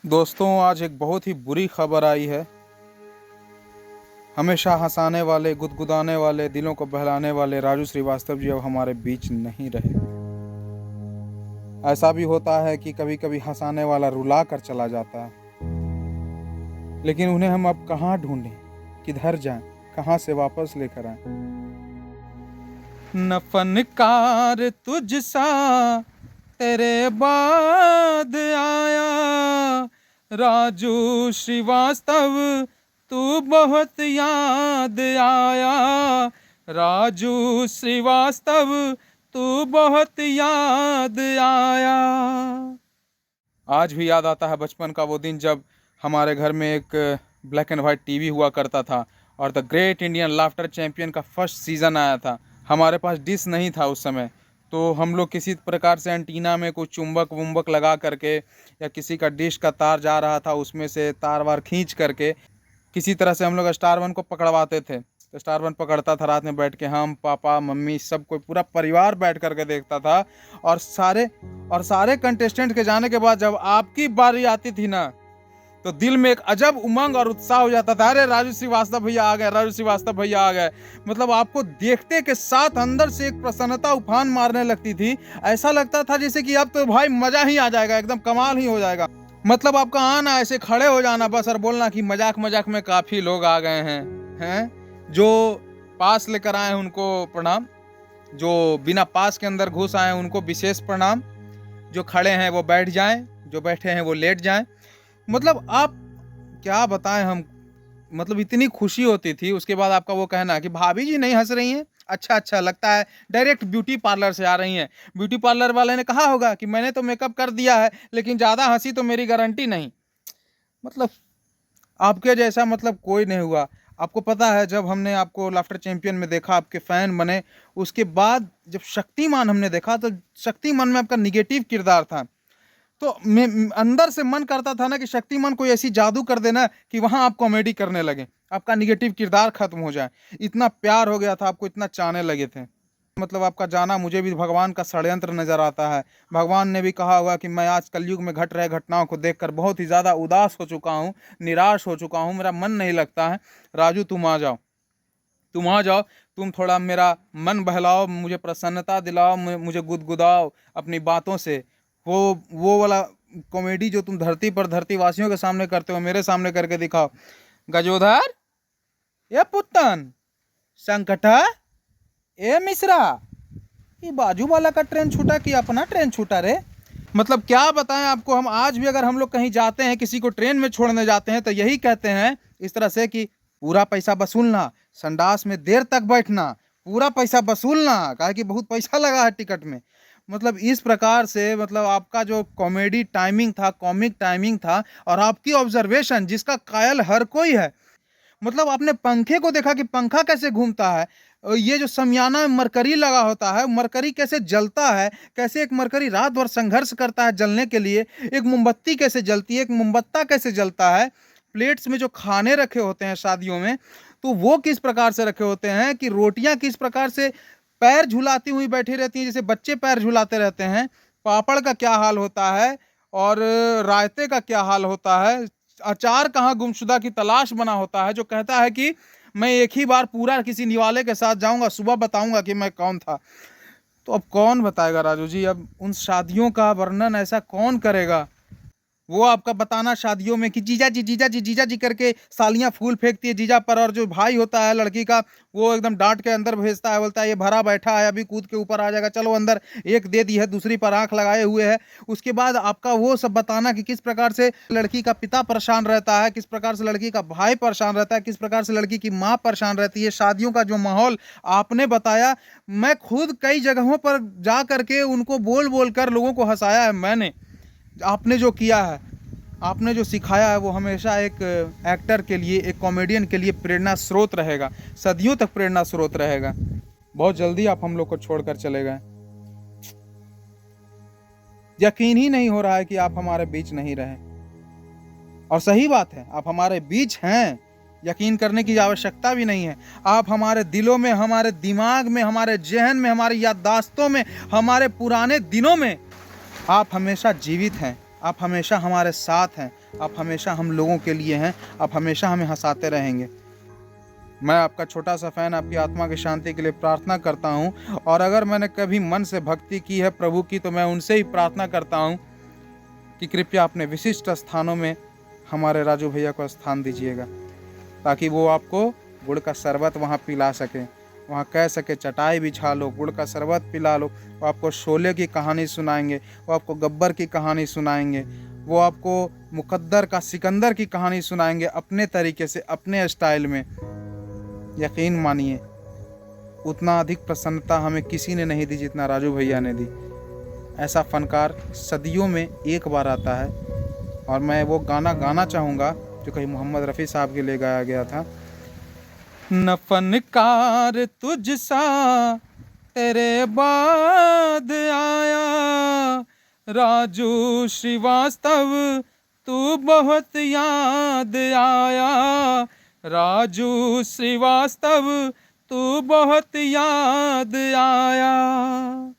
दोस्तों, आज एक बहुत ही बुरी खबर आई है। हमेशा हंसाने वाले, गुदगुदाने वाले, दिलों को बहलाने वाले राजू श्रीवास्तव जी अब हमारे बीच नहीं रहे। ऐसा भी होता है कि कभी कभी हंसाने वाला रुला कर चला जाता है, लेकिन उन्हें हम अब कहाँ ढूंढें, किधर जाएं, कहाँ से वापस लेकर आएं। न फनकार तुझसा तेरे बाद आया, राजू श्रीवास्तव तू बहुत याद आया, राजू श्रीवास्तव तू बहुत याद आया। आज भी याद आता है बचपन का वो दिन जब हमारे घर में एक ब्लैक एंड वाइट टीवी हुआ करता था और the great Indian laughter champion का फर्स्ट सीज़न आया था। हमारे पास डिश नहीं था उस समय, तो हम लोग किसी प्रकार से एंटीना में कुछ चुंबक वुंबक लगा करके या किसी का डिश का तार जा रहा था उसमें से तार वार खींच करके किसी तरह से हम लोग स्टार वन को पकड़वाते थे। तो स्टार वन पकड़ता था, रात में बैठ के हम पापा मम्मी सब कोई पूरा परिवार बैठ करके देखता था। और सारे कंटेस्टेंट के जाने के बाद जब आपकी बारी आती थी ना, तो दिल में एक अजब उमंग और उत्साह हो जाता था। अरे राजू श्रीवास्तव भैया आ गए, राजू श्रीवास्तव भैया आ गए। मतलब आपको देखते के साथ अंदर से एक प्रसन्नता उफान मारने लगती थी। ऐसा लगता था जैसे कि अब तो भाई मजा ही आ जाएगा, एकदम कमाल ही हो जाएगा। मतलब आपका आना, ऐसे खड़े हो जाना बस और बोलना कि मजाक मजाक में काफी लोग आ गए हैं। जो पास लेकर आए उनको प्रणाम, जो बिना पास के अंदर घुस आए उनको विशेष प्रणाम, जो खड़े हैं वो बैठ जाएं, जो बैठे हैं वो लेट जाएं। मतलब आप क्या बताएं हम, मतलब इतनी खुशी होती थी। उसके बाद आपका वो कहना कि भाभी जी नहीं हंस रही हैं, अच्छा लगता है डायरेक्ट ब्यूटी पार्लर से आ रही हैं। ब्यूटी पार्लर वाले ने कहा होगा कि मैंने तो मेकअप कर दिया है, लेकिन ज़्यादा हंसी तो मेरी गारंटी नहीं। मतलब आपके जैसा मतलब कोई नहीं हुआ। आपको पता है जब हमने आपको लाफ्टर चैंपियन में देखा, आपके फैन बने, उसके बाद जब शक्तिमान हमने देखा तो शक्तिमान में आपका निगेटिव किरदार था। तो अंदर से मन करता था ना कि शक्तिमान कोई ऐसी जादू कर देना कि वहां आप कॉमेडी करने लगे, आपका निगेटिव किरदार खत्म हो जाए। इतना प्यार हो गया था, आपको इतना चाहने लगे थे। मतलब आपका जाना मुझे भी भगवान का षड्यंत्र नजर आता है। भगवान ने भी कहा होगा कि मैं आज कलयुग में घट रहे घटनाओं को देखकर बहुत ही ज़्यादा उदास हो चुका हूँ, निराश हो चुका हूँ, मेरा मन नहीं लगता है। राजू तुम आ जाओ, तुम आ जाओ, तुम थोड़ा मेरा मन बहलाओ, मुझे प्रसन्नता दिलाओ, मुझे गुदगुदाओ अपनी बातों से। वो वाला कॉमेडी जो तुम धरती पर धरती वासियों के सामने करते हो, मेरे सामने करके दिखाओ। गजोधर, ये पुत्तन, संकटा, ए मिश्रा, ये बाजू वाला का ट्रेन छूटा कि अपना ट्रेन छूटा रे। मतलब क्या बताएं आपको, हम आज भी अगर हम लोग कहीं जाते हैं, किसी को ट्रेन में छोड़ने जाते हैं, तो यही कहते हैं इस तरह से कि पूरा पैसा वसूलना, संडास में देर तक बैठना, पूरा पैसा वसूलना, कहा कि बहुत पैसा लगा है टिकट में। मतलब इस प्रकार से, मतलब आपका जो कॉमेडी टाइमिंग था, कॉमिक टाइमिंग था, और आपकी ऑब्जर्वेशन जिसका कायल हर कोई है। मतलब आपने पंखे को देखा कि पंखा कैसे घूमता है, ये जो समियाना में मरकरी लगा होता है, मरकरी कैसे जलता है, कैसे एक मरकरी रात भर संघर्ष करता है जलने के लिए, एक मोमबत्ती कैसे जलती है, एक मोमबत्ता कैसे जलता है, प्लेट्स में जो खाने रखे होते हैं शादियों में, तो वो किस प्रकार से रखे होते हैं कि रोटियां किस प्रकार से पैर झुलाती हुई बैठी रहती हैं, जैसे बच्चे पैर झुलाते रहते हैं। पापड़ का क्या हाल होता है और रायते का क्या हाल होता है, अचार कहाँ गुमशुदा की तलाश बना होता है, जो कहता है कि मैं एक ही बार पूरा किसी निवाले के साथ जाऊंगा, सुबह बताऊंगा कि मैं कौन था। तो अब कौन बताएगा राजू जी, अब उन शादियों का वर्णन ऐसा कौन करेगा। वो आपका बताना शादियों में कि जीजा जी जीजा जी जीजा जी करके सालियां फूल फेंकती है जीजा पर, और जो भाई होता है लड़की का वो एकदम डांट के अंदर भेजता है, बोलता है ये भरा बैठा है, अभी कूद के ऊपर आ जाएगा, चलो अंदर, एक दे दी है, दूसरी पर आंख लगाए हुए है। उसके बाद आपका वो सब बताना कि किस प्रकार से लड़की का पिता परेशान रहता है, किस प्रकार से लड़की का भाई परेशान रहता है, किस प्रकार से लड़की की माँ परेशान रहती है। शादियों का जो माहौल आपने बताया, मैं खुद कई जगहों पर जा करके उनको बोल बोल कर लोगों को हंसाया है मैंने। आपने जो किया है, आपने जो सिखाया है, वो हमेशा एक एक्टर के लिए, एक कॉमेडियन के लिए प्रेरणा स्रोत रहेगा, सदियों तक प्रेरणा स्रोत रहेगा। बहुत जल्दी आप हम लोग को छोड़कर चले गए। यकीन ही नहीं हो रहा है कि आप हमारे बीच नहीं रहे। और सही बात है, आप हमारे बीच हैं, यकीन करने की आवश्यकता भी नहीं है। आप हमारे दिलों में, हमारे दिमाग में, हमारे जहन में, हमारी याददाश्तों में, हमारे पुराने दिनों में आप हमेशा जीवित हैं। आप हमेशा हमारे साथ हैं, आप हमेशा हम लोगों के लिए हैं, आप हमेशा हमें हंसाते रहेंगे। मैं आपका छोटा सा फ़ैन आपकी आत्मा की शांति के लिए प्रार्थना करता हूँ, और अगर मैंने कभी मन से भक्ति की है प्रभु की, तो मैं उनसे ही प्रार्थना करता हूँ कि कृपया अपने विशिष्ट स्थानों में हमारे राजू भैया को स्थान दीजिएगा, ताकि वो आपको गुड़ का शरबत वहाँ पिला सकें, वहाँ कह सके चटाई बिछा लो, गुड़ का शरबत पिला लो। वो आपको शोले की कहानी सुनाएंगे, वो आपको गब्बर की कहानी सुनाएंगे, वो आपको मुकद्दर का सिकंदर की कहानी सुनाएंगे अपने तरीके से, अपने स्टाइल में। यकीन मानिए उतना अधिक प्रसन्नता हमें किसी ने नहीं दी जितना राजू भैया ने दी। ऐसा फनकार सदियों में एक बार आता है, और मैं वो गाना गाना चाहूँगा जो कहीं मोहम्मद रफ़ी साहब के लिए गाया गया था। न फनकार तुझसा तेरे बाद आया, राजू श्रीवास्तव तू बहुत याद आया, राजू श्रीवास्तव तू बहुत याद आया।